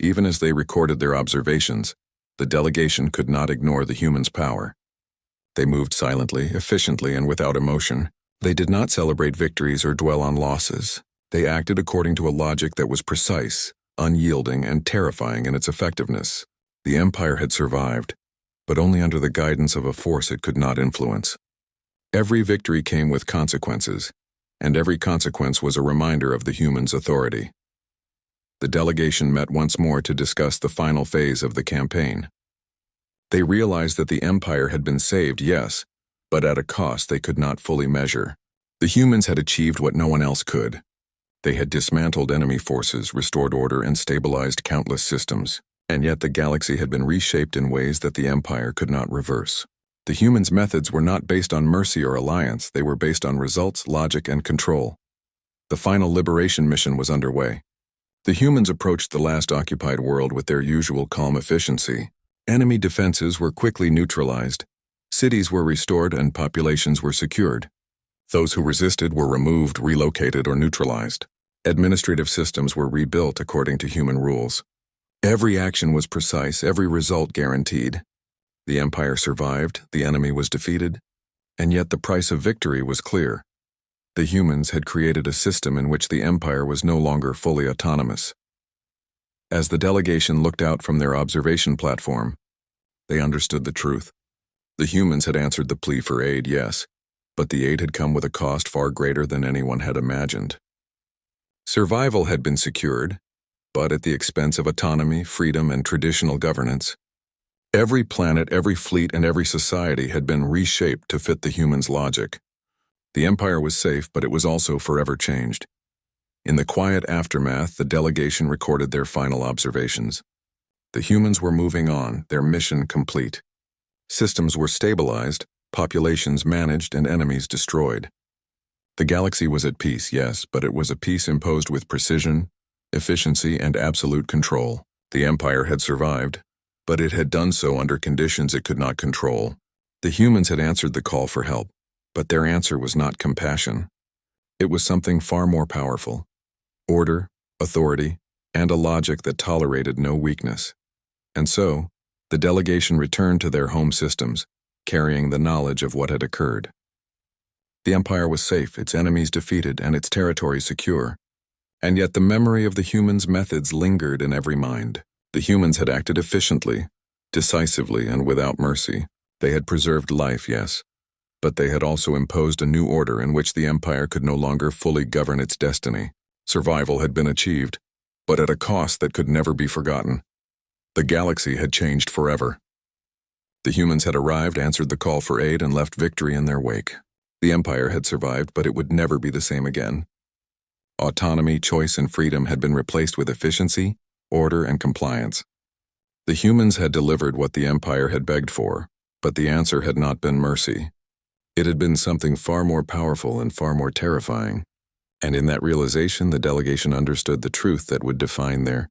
Even as they recorded their observations, the delegation could not ignore the humans' power. They moved silently, efficiently, and without emotion. They did not celebrate victories or dwell on losses. They acted according to a logic that was precise, unyielding, and terrifying in its effectiveness. The Empire had survived, but only under the guidance of a force it could not influence. Every victory came with consequences, and every consequence was a reminder of the humans' authority. The delegation met once more to discuss the final phase of the campaign. They realized that the Empire had been saved, yes, but at a cost they could not fully measure. The humans had achieved what no one else could. They had dismantled enemy forces, restored order, and stabilized countless systems, and yet the galaxy had been reshaped in ways that the Empire could not reverse. The humans' methods were not based on mercy or alliance, they were based on results, logic, and control. The final liberation mission was underway. The humans approached the last occupied world with their usual calm efficiency. Enemy defenses were quickly neutralized, cities were restored, and populations were secured. Those who resisted were removed, relocated, or neutralized. Administrative systems were rebuilt according to human rules. Every action was precise, every result guaranteed. The Empire survived, the enemy was defeated, and yet the price of victory was clear. The humans had created a system in which the Empire was no longer fully autonomous. As the delegation looked out from their observation platform, they understood the truth. The humans had answered the plea for aid, yes, but the aid had come with a cost far greater than anyone had imagined. Survival had been secured, but at the expense of autonomy, freedom, and traditional governance. Every planet, every fleet, and every society had been reshaped to fit the humans' logic. The Empire was safe, but it was also forever changed. In the quiet aftermath, the delegation recorded their final observations. The humans were moving on, their mission complete. Systems were stabilized, populations managed, and enemies destroyed. The galaxy was at peace, yes, but it was a peace imposed with precision, efficiency, and absolute control. The Empire had survived, but it had done so under conditions it could not control. The humans had answered the call for help, but their answer was not compassion. It was something far more powerful: order, authority, and a logic that tolerated no weakness. And so, the delegation returned to their home systems, carrying the knowledge of what had occurred. The Empire was safe, its enemies defeated, and its territory secure. And yet the memory of the humans' methods lingered in every mind. The humans had acted efficiently, decisively, and without mercy. They had preserved life, yes, but they had also imposed a new order in which the Empire could no longer fully govern its destiny. Survival had been achieved, but at a cost that could never be forgotten. The galaxy had changed forever. The humans had arrived, answered the call for aid, and left victory in their wake. The Empire had survived, but it would never be the same again. Autonomy, choice, and freedom had been replaced with efficiency, order, and compliance. The humans had delivered what the Empire had begged for, but the answer had not been mercy. It had been something far more powerful and far more terrifying. And in that realization, the delegation understood the truth that would define their